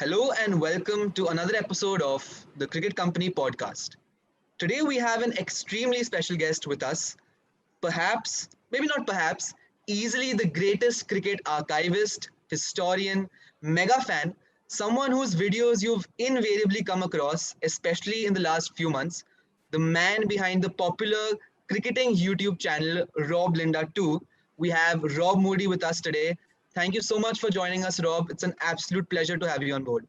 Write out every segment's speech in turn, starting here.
Hello and welcome to another episode of the Cricket Company podcast. Today we have an extremely special guest with us, perhaps, maybe not perhaps, easily the greatest cricket archivist, historian, mega fan, someone whose videos you've invariably come across, especially in the last few months, the man behind the popular cricketing YouTube channel Rob Linda 2. We have Rob Moody with us today. Thank you so much for joining us, Rob. It's an absolute pleasure to have you on board.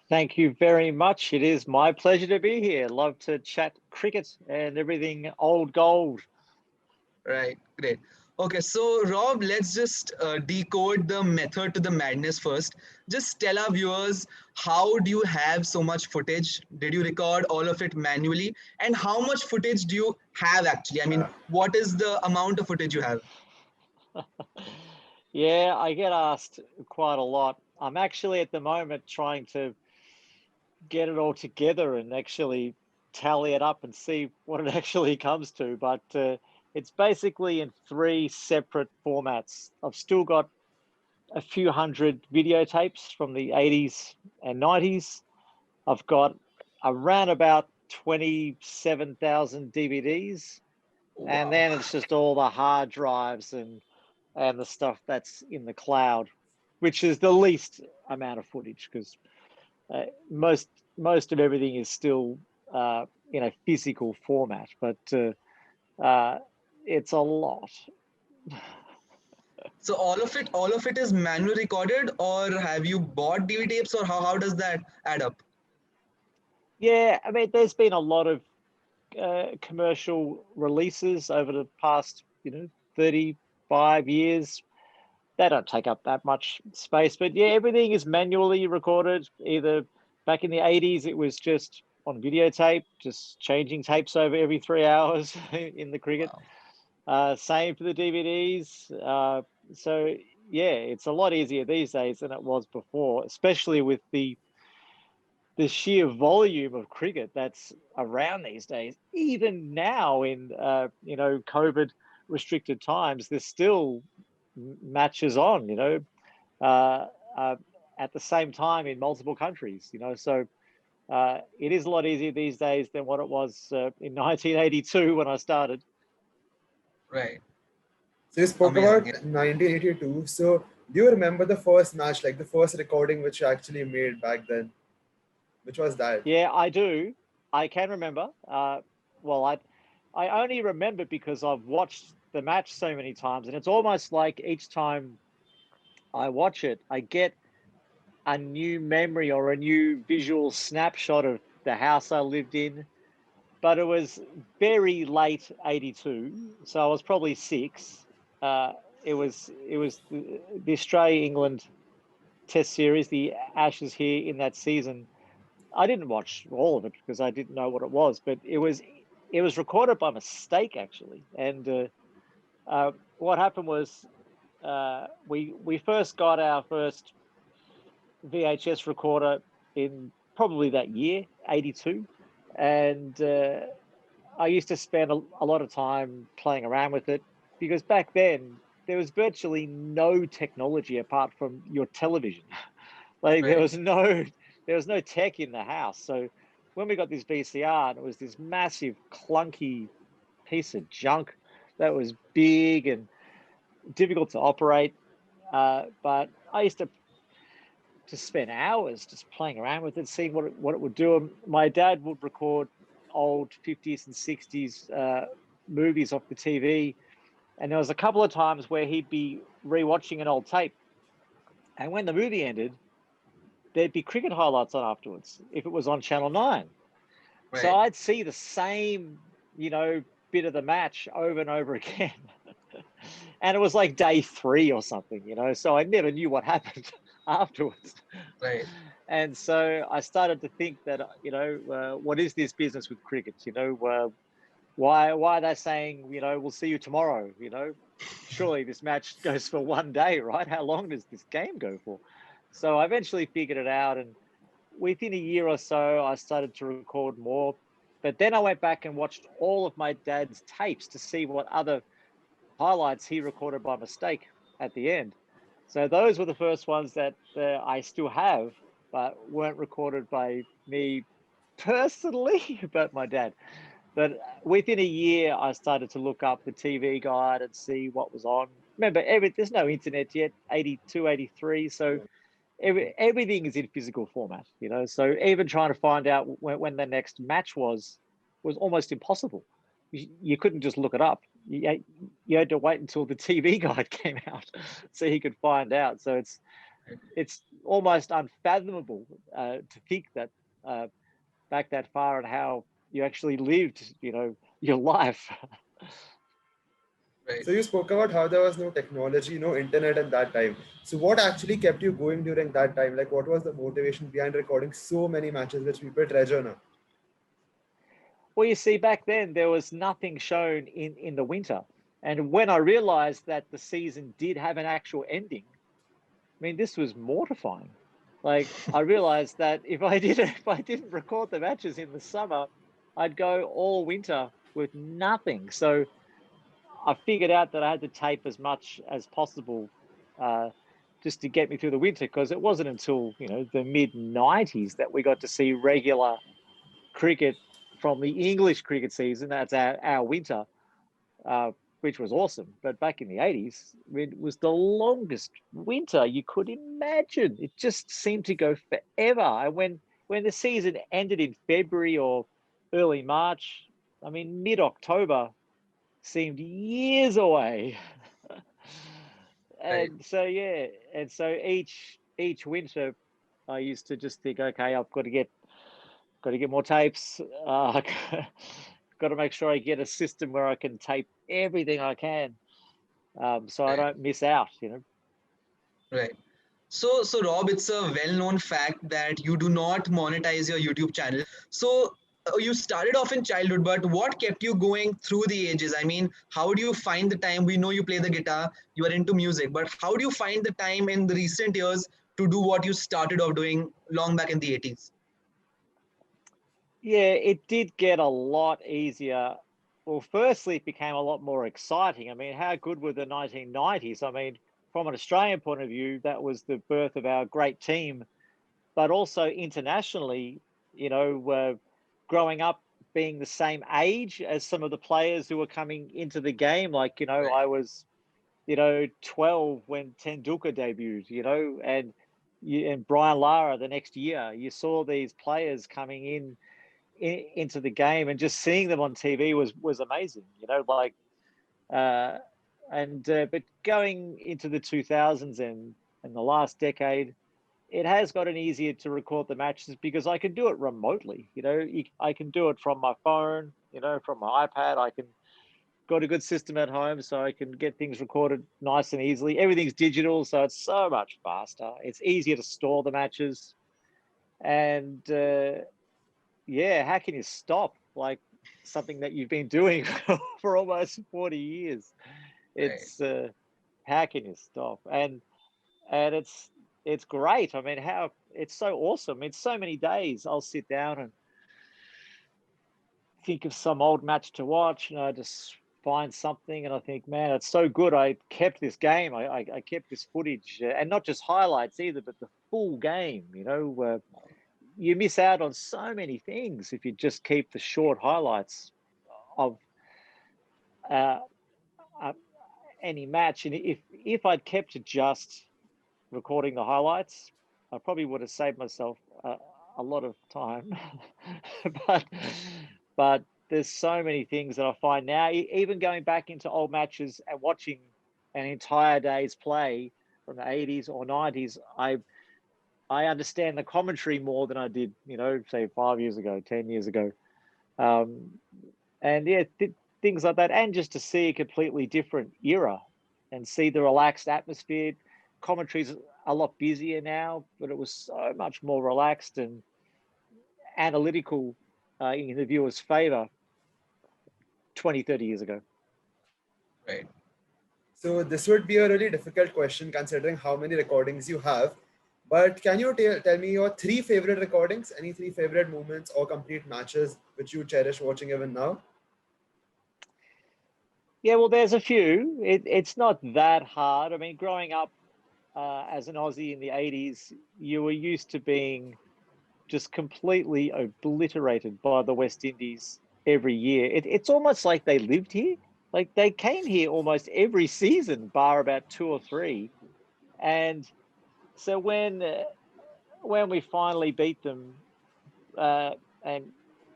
Thank you very much. It is my pleasure to be here. Love to chat cricket and everything old gold. Right, great. Okay, so Rob, let's just decode the method to the madness first. Just tell our viewers, how do you have so much footage? Did you record all of it manually? And how much footage do you have actually? I mean, what is the amount of footage you have? Yeah, I get asked quite a lot. I'm actually at the moment trying to get it all together and actually tally it up and see what it actually comes to. But it's basically in three separate formats. I've still got a few hundred videotapes from the 80s and 90s. I've got around about 27,000 DVDs. And Wow. then it's just all the hard drives and the stuff that's in the cloud, which is the least amount of footage because most of everything is still in a physical format, but it's a lot. So all of it is manually recorded, or have you bought DVD tapes, or how does that add up? Yeah, I mean, there's been a lot of commercial releases over the past, 35 years. They don't take up that much space, but yeah, everything is manually recorded. Either back in the 80s, it was just on videotape, just changing tapes over every 3 hours in the cricket. Wow. Same for the DVDs. So yeah, it's a lot easier these days than it was before, especially with the sheer volume of cricket that's around these days. Even now in COVID restricted times, there's still matches on. Uh, uh, at the same time in multiple countries. So it is a lot easier these days than what it was in 1982 when I started. Right. So you spoke Amazing. Yeah. about 1982. So do you remember the first match, like the first recording which you actually made back then? Which was that? Yeah, I do. I can remember. Well, I only remember because I've watched the match so many times, and it's almost like each time I watch it, I get a new memory or a new visual snapshot of the house I lived in. But it was very late 82, so I was probably six. Uh, it was the Australia England Test series, the Ashes here in that season. I didn't watch all of it because I didn't know what it was, but it was recorded by mistake actually. And what happened was we first got our first VHS recorder in probably that year, 82, and I used to spend a lot of time playing around with it because back then there was virtually no technology apart from your television. Like Right. there was no tech in the house. So when we got this VCR, and it was this massive clunky piece of junk that was big and difficult to operate. But I used to spend hours just playing around with it, seeing what it would do. And my dad would record old 50s and 60s movies off the TV. And there was a couple of times where he'd be rewatching an old tape. And when the movie ended, there'd be cricket highlights on afterwards if it was on Channel 9. So Right. I'd see the same, bit of the match over and over again. And it was like day three or something, so I never knew what happened afterwards. Right. And so I started to think that, what is this business with cricket? Why are they saying, we'll see you tomorrow? Surely this match goes for one day, right? How long does this game go for? So I eventually figured it out. And within a year or so, I started to record more. But then I went back and watched all of my dad's tapes to see what other highlights he recorded by mistake at the end. So those were the first ones that I still have. but weren't recorded by me personally, but my dad. But within a year, I started to look up the TV guide and see what was on. Remember, there's no internet yet, 82, 83. So everything is in physical format, So even trying to find out when the next match was almost impossible. You couldn't just look it up. You had to wait until the TV guide came out so he could find out. So it's almost unfathomable to think that back that far and how you actually lived, your life. Right. So you spoke about how there was no technology, no internet at that time. So what actually kept you going during that time? Like what was the motivation behind recording so many matches which people treasure now? Well, you see, back then there was nothing shown in the winter. And when I realized that the season did have an actual ending, I mean, this was mortifying. Like I realized that if I didn't record the matches in the summer, I'd go all winter with nothing. So I figured out that I had to tape as much as possible just to get me through the winter, because it wasn't until the mid-90s that we got to see regular cricket from the English cricket season. That's our winter, which was awesome. But back in the 80s, it was the longest winter you could imagine. It just seemed to go forever. And when the season ended in February or early March, I mean, mid-October seemed years away. Right. And so each winter I used to just think, okay, I've got to get more tapes. Got to make sure I get a system where I can tape everything I can, so I Right. don't miss out. Right. So Rob, it's a well-known fact that you do not monetize your YouTube channel. So you started off in childhood, but what kept you going through the ages? I mean, how do you find the time? We know you play the guitar, you are into music, but how do you find the time in the recent years to do what you started off doing long back in the 80s? Yeah, it did get a lot easier. Well, firstly, it became a lot more exciting. I mean, how good were the 1990s? I mean, from an Australian point of view, that was the birth of our great team, but also internationally, growing up being the same age as some of the players who were coming into the game. Like, Right. I was, 12 when Tendulkar debuted, and Brian Lara the next year. You saw these players coming into the game, and just seeing them on TV was amazing. Uh, but going into the 2000s and the last decade, it has gotten easier to record the matches because I can do it remotely. I can do it from my phone, from my iPad. I can got a good system at home, so I can get things recorded nice and easily. Everything's digital, so it's so much faster. It's easier to store the matches, and how can you stop like something that you've been doing for almost 40 years? Right. It's how can you stop? And it's great. I mean, how it's so awesome. It's so many days I'll sit down and think of some old match to watch, and I just find something and I think, man, it's so good. I kept this game. I kept this footage, and not just highlights either, but the full game. You miss out on so many things if you just keep the short highlights of uh, uh, any match. And if I'd kept to just recording the highlights, I probably would have saved myself a lot of time. but but there's so many things that I find now, even going back into old matches and watching an entire day's play from the 80s or 90s, I understand the commentary more than I did, say 5 years ago, 10 years ago. Um, and things like that. And just to see a completely different era and see the relaxed atmosphere. Commentary's a lot busier now, but it was so much more relaxed and analytical in the viewer's favor 20, 30 years ago. Right. So this would be a really difficult question considering how many recordings you have. But can you tell me your three favorite recordings, any three favorite moments or complete matches which you cherish watching even now? Yeah, well, there's a few. It's not that hard. I mean, growing up, as an Aussie in the 80s, you were used to being just completely obliterated by the West Indies every year. It's almost like they lived here. Like they came here almost every season, bar about 2 or 3. And so when we finally beat them, and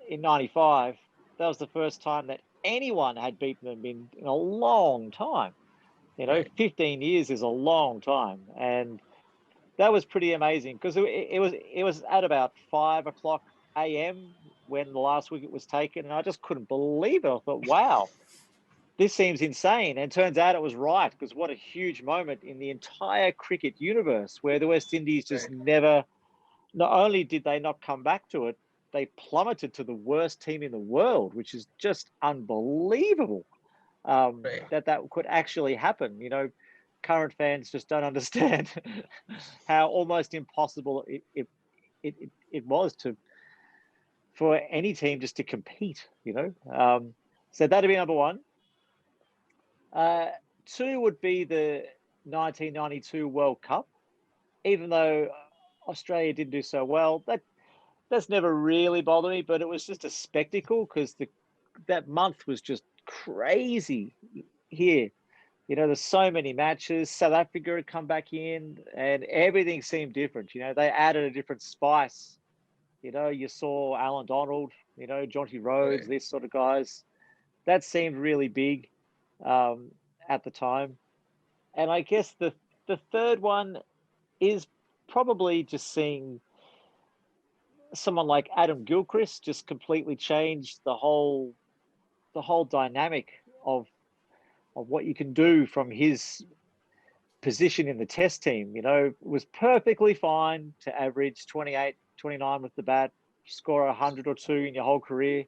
in '95, that was the first time that anyone had beaten them in a long time. Right. 15 years is a long time, and that was pretty amazing because it was at about 5 o'clock a.m. when the last wicket was taken, and I just couldn't believe it. I thought, wow, this seems insane. And turns out it was right, because what a huge moment in the entire cricket universe, where the West Indies just Right. never, not only did they not come back to it, they plummeted to the worst team in the world, which is just unbelievable, Right. that could actually happen. Current fans just don't understand how almost impossible it was for any team just to compete. So that'd be number one. Uh, Two would be the 1992 World Cup. Even though Australia didn't do so well, that's never really bothered me. But it was just a spectacle, because that month was just crazy here. There's so many matches. South Africa had come back in, and everything seemed different. They added a different spice. You saw Alan Donald, Jonty Rhodes, Right. these sort of guys. That seemed really big, at the time. And I guess the third one is probably just seeing someone like Adam Gilchrist just completely change the whole dynamic of what you can do from his position in the test team. Was perfectly fine to average 28, 29 with the bat, score 100 or two in your whole career.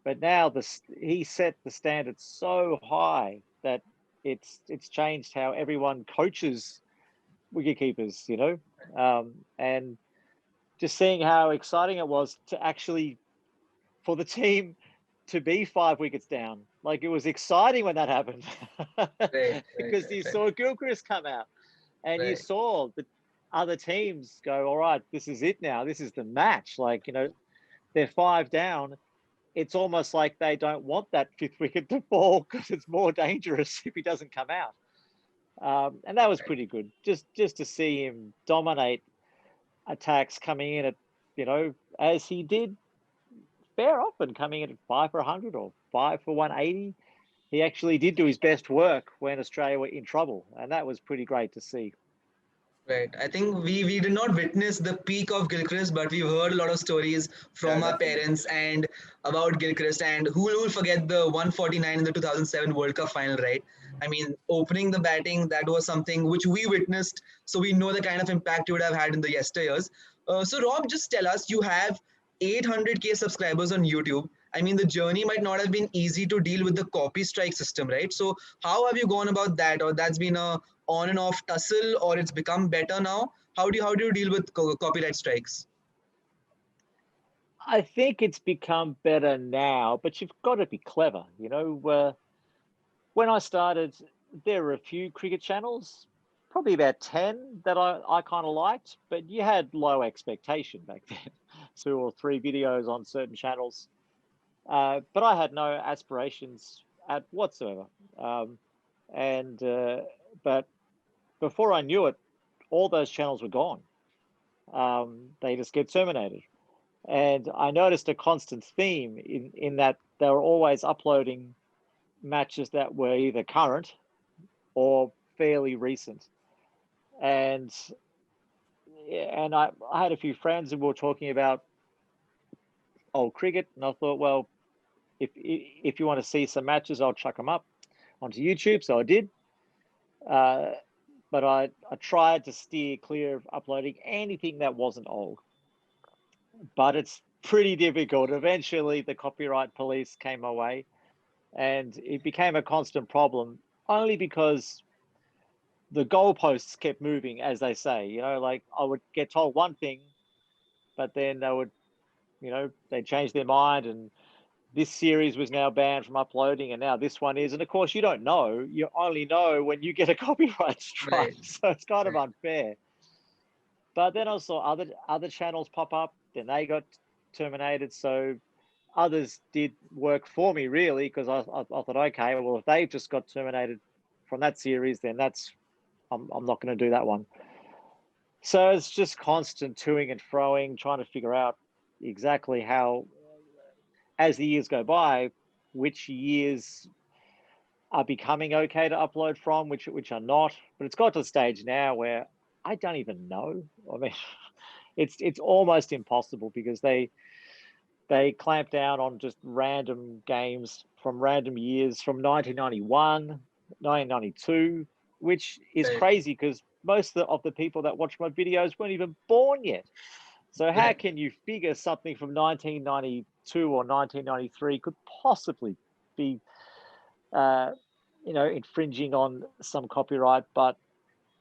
But now he set the standard so high that it's changed how everyone coaches wicketkeepers. And just seeing how exciting it was to actually, for the team to be 5 wickets down. Like, it was exciting when that happened, Right. Right. because you Right. saw Gilchrist come out, and you Right. saw the other teams go, all right, this is it now. This is the match. Like, they're 5 down. It's almost like they don't want that 5th wicket to fall, because it's more dangerous if he doesn't come out. And that was Right. pretty good. Just to see him dominate attacks coming in at, as he did fair often, coming in at 5 for 100 or 5 for 180. He actually did do his best work when Australia were in trouble, and that was pretty great to see. Right. I think we did not witness the peak of Gilchrist, but we've heard a lot of stories Yeah, from our definitely. parents and about Gilchrist. And who will forget the 149 in the 2007 World Cup final, right? I mean, opening the batting, that was something which we witnessed. So we know the kind of impact you would have had in the yesteryears. So, Rob, just tell us, you have 800K subscribers on YouTube. I mean, the journey might not have been easy to deal with the copy strike system, right? So, how have you gone about that? Or that's been a on and off tussle, or it's become better now? How do you deal with copyright strikes? I think it's become better now, but you've got to be clever. When I started, there were a few cricket channels, probably about 10 that I kind of liked, but you had low expectation back then. 2 or 3 videos on certain channels. But I had no aspirations at whatsoever. Um, and But before I knew it, all those channels were gone. They just get terminated. And I noticed a constant theme in that they were always uploading matches that were either current or fairly recent. And I had a few friends who were talking about old cricket, and I thought, well, if you want to see some matches, I'll chuck them up onto YouTube. So I did. Uh, but I tried to steer clear of uploading anything that wasn't old. But it's pretty difficult. Eventually, the copyright police came my way, and it became a constant problem, only because the goalposts kept moving, as they say. Like, I would get told one thing, but then they would, they'd change their mind, and this series was now banned from uploading, and now this one is. And of course, you don't know. You only know when you get a copyright strike, Right. so it's kind of Right. unfair. But then I saw other channels pop up, then they got terminated. So others did work for me, really, because I thought, okay, well, if they've just got terminated from that series, then I'm not going to do that one. So it's just constant toing and froing, trying to figure out exactly how, as the years go by, which years are becoming okay to upload from, which are not. But it's got to the stage now where I don't even know. I mean, it's almost impossible because they clamp down on just random games from random years from 1991, 1992, which is Right. crazy because most of the people that watch my videos weren't even born yet. So how Right. can you figure something from 1992 or 1993 could possibly be, infringing on some copyright? But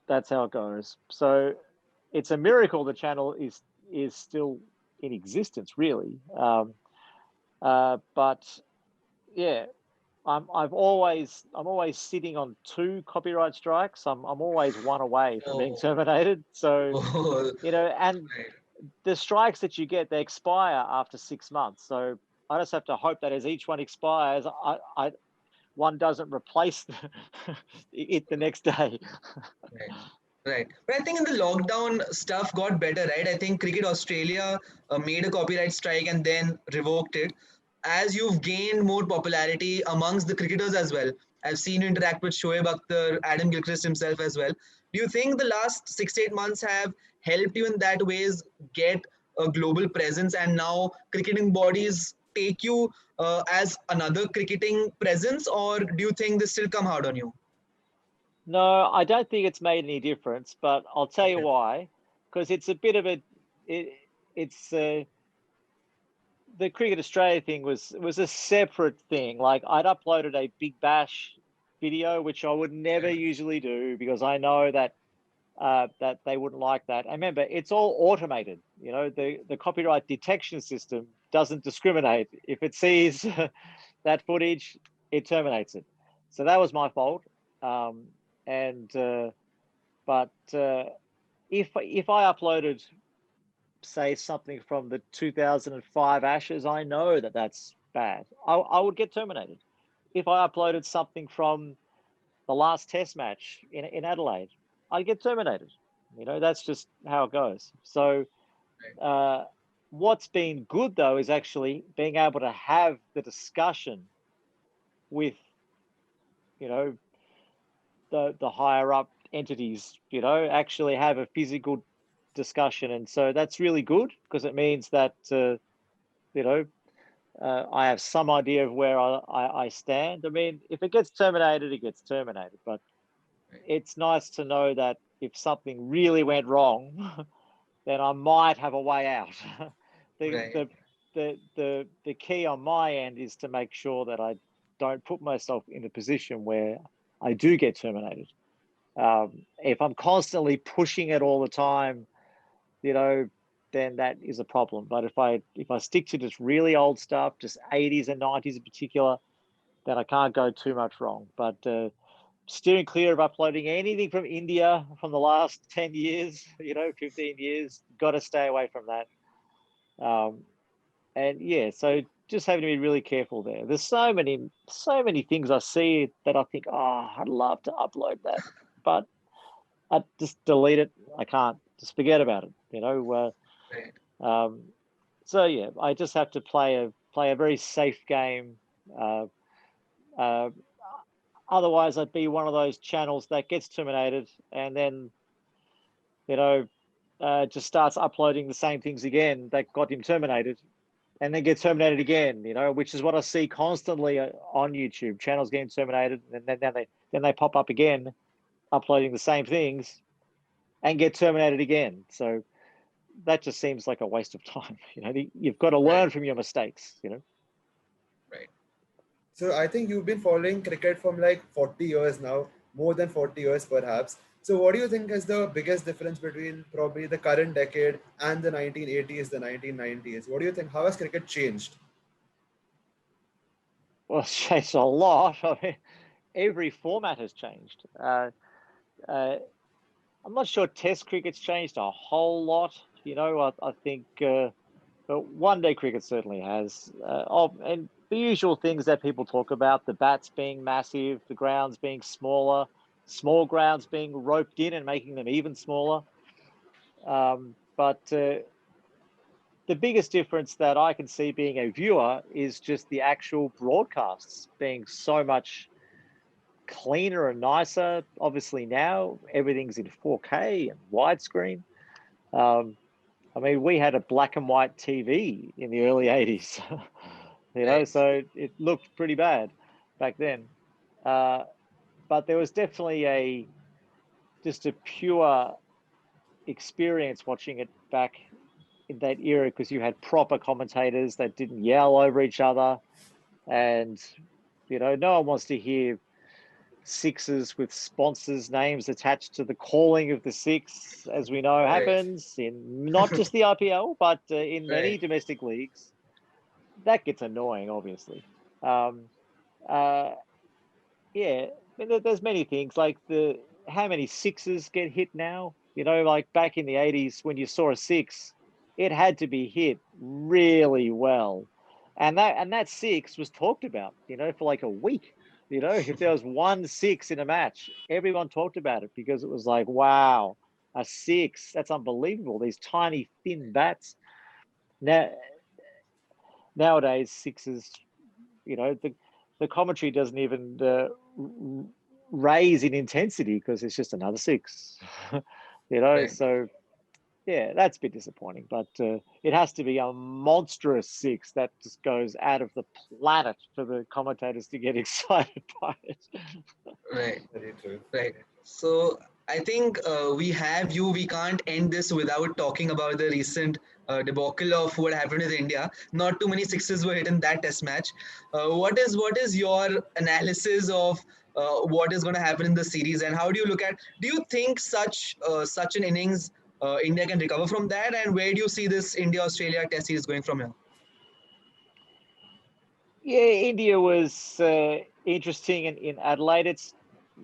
that's how it goes. So it's a miracle the channel is still in existence, really. But yeah, I'm always sitting on 2 copyright strikes. I'm always one away from being Oh. terminated. So Oh. and Right. the strikes that you get, they expire after 6 months. So I just have to hope that as each one expires, one doesn't replace it the next day. Right. Right. But I think in the lockdown, stuff got better, right? I think Cricket Australia made a copyright strike and then revoked it. As you've gained more popularity amongst the cricketers as well, I've seen you interact with Shoaib Akhtar, Adam Gilchrist himself as well. Do you think the last 6 to 8 months have helped you in that ways get a global presence, and now cricketing bodies take you as another cricketing presence, or do you think they still come hard on you? No, I don't think it's made any difference, but I'll tell you Okay. why. Because it's a bit of it's the Cricket Australia thing was a separate thing. Like I'd uploaded a Big Bash video, which I would never usually do because I know that that they wouldn't like that. And remember, it's all automated. The copyright detection system doesn't discriminate. If it sees that footage, it terminates it. So that was my fault. Um, and but if I uploaded, say, something from the 2005 Ashes, I know that that's bad. I would get terminated. If I uploaded something from the last Test match in Adelaide, I'd get terminated. That's just how it goes. So uh, what's been good though is actually being able to have the discussion with you know the higher up entities, actually have a physical discussion. And so that's really good because it means that, you know, I have some idea of where I stand. I mean, if it gets terminated, it gets terminated. But it's nice to know that if something really went wrong, then I might have a way out. the, Right. the, the key on my end is to make sure that I don't put myself in a position where I do get terminated. If I'm constantly pushing it all the time, then that is a problem. But if I stick to just really old stuff, just 80s and 90s in particular, then I can't go too much wrong. But steering clear of uploading anything from India from the last 10 years, 15 years, got to stay away from that. And yeah, so just having to be really careful there. There's so many things I see that I think, oh, I'd love to upload that, but I just delete it. I can't. Just forget about it. Right. So yeah, I just have to play a very safe game. Uh, Otherwise, I'd be one of those channels that gets terminated and then just starts uploading the same things again that got him terminated, and then gets terminated again. Which is what I see constantly on YouTube. Channels getting terminated, and then they pop up again, uploading the same things, and get terminated again. So that just seems like a waste of time. You've got to learn Right. from your mistakes. Right. So I think you've been following cricket from like 40 years now, more than 40 years perhaps. So what do you think is the biggest difference between probably the current decade and the 1980s, the 1990s? What do you think? How has cricket changed? Well, it's changed a lot. I mean, every format has changed. I'm not sure Test cricket's changed a whole lot. I think, but one-day cricket certainly has. And the usual things that people talk about: the bats being massive, the grounds being smaller, small grounds being roped in and making them even smaller. But the biggest difference that I can see being a viewer is just the actual broadcasts being so much cleaner and nicer. Obviously now everything's in 4K and widescreen. I mean, we had a black and white TV in the early 80s, Right. so it looked pretty bad back then. But there was definitely just a pure experience watching it back in that era, because you had proper commentators that didn't yell over each other, and no one wants to hear sixes with sponsors' names attached to the calling of the six, as we know Right. happens in not just the IPL, but in many Right. domestic leagues. That gets annoying, obviously. Uh, yeah, I mean, there's many things like how many sixes get hit now. Like back in the 80s, when you saw a six, it had to be hit really well, and that six was talked about, for like a week. If there was one six in a match, everyone talked about it, because it was like, wow, a six, that's unbelievable. These tiny thin bats. Now nowadays sixes, the commentary doesn't even raise in intensity, because it's just another six. Right. So yeah, that's a bit disappointing, but it has to be a monstrous six that just goes out of the planet for the commentators to get excited by it. Right. Very true. Right. So I think we have you. We can't end this without talking about the recent debacle of what happened with India. Not too many sixes were hit in that Test match. What is your analysis of what is going to happen in the series, and how do you look at? Do you think such an innings India can recover from that, and where do you see this India Australia Test series going from here? Yeah, India was interesting in Adelaide. It's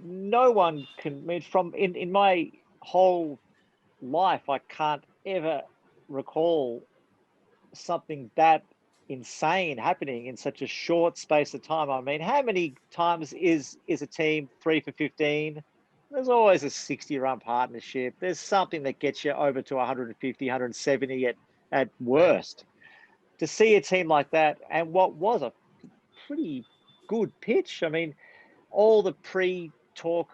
no one can. I mean, from in my whole life, I can't ever recall something that insane happening in such a short space of time. I mean, how many times is a team 3 for 15? There's always a 60-run partnership. There's something that gets you over to 150, 170 at Right. worst. To see a team like that, and what was a pretty good pitch. I mean, all the pre-talk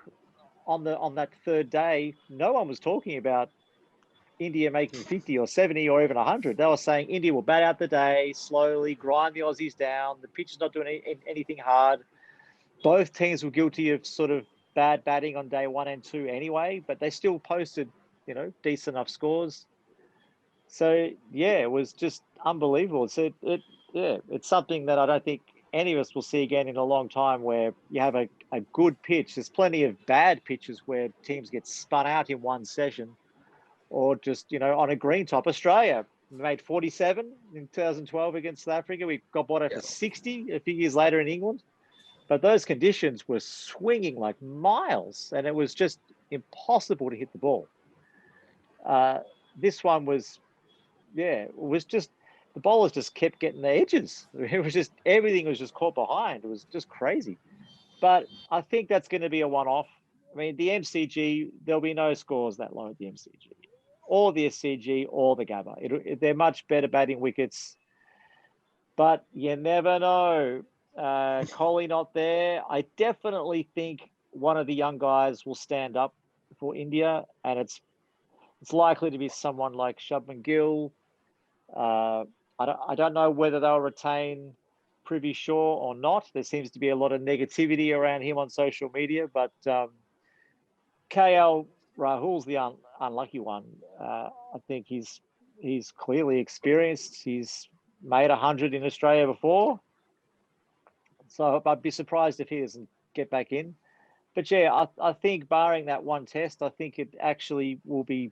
on that third day, no one was talking about India making 50 or 70 or even 100. They were saying India will bat out the day, slowly grind the Aussies down. The pitch is not doing anything hard. Both teams were guilty of sort of bad batting on day 1 and 2 anyway, but they still posted, decent enough scores. So yeah, it was just unbelievable. It's something that I don't think any of us will see again in a long time, where you have a good pitch. There's plenty of bad pitches where teams get spun out in one session, or just, on a green top. Australia made 47 in 2012 against South Africa. We got bought out Yeah. for 60 a few years later in England. But those conditions were swinging like miles, and it was just impossible to hit the ball. This one was, it was just, the bowlers just kept getting the edges. It was just, everything was just caught behind. It was just crazy. But I think that's going to be a one-off. I mean, the MCG, there'll be no scores that low at the MCG, or the SCG, or the Gabba. They're much better batting wickets, but you never know. Kohli not there. I definitely think one of the young guys will stand up for India, and it's likely to be someone like Shubman Gill. I don't know whether they'll retain Privy Shaw or not. There seems to be a lot of negativity around him on social media, but KL Rahul's the unlucky one. I think he's clearly experienced. He's made 100 in Australia before, so I'd be surprised if he doesn't get back in. But yeah, I think barring that one test, I think it actually will be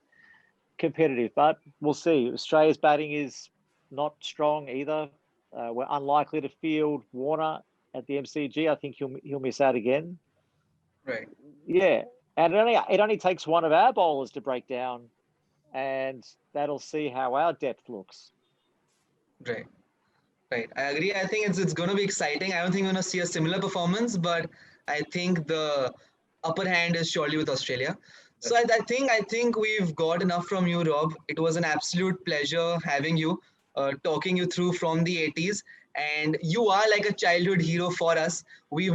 competitive. But we'll see. Australia's batting is not strong either. We're unlikely to field Warner at the MCG. I think he'll miss out again. Right. Yeah, and it only takes one of our bowlers to break down, and that'll see how our depth looks. Right. Right. I agree. I think it's going to be exciting. I don't think we're going to see a similar performance, but I think the upper hand is surely with Australia. So I think we've got enough from you, Rob. It was an absolute pleasure having you, talking you through from the 80s. And you are like a childhood hero for us. We've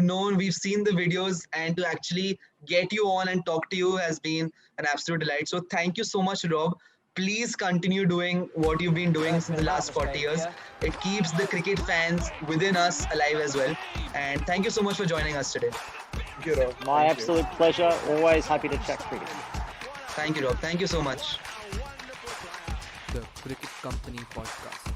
seen the videos, and to actually get you on and talk to you has been an absolute delight. So thank you so much, Rob. Please continue doing what you've been doing since the last 40 years. It keeps the cricket fans within us alive as well. And thank you so much for joining us today. Thank you, Rob. My Thank you. absolute pleasure. Always happy to chat cricket. Thank you, Rob. Thank you so much. The Cricket Company Podcast.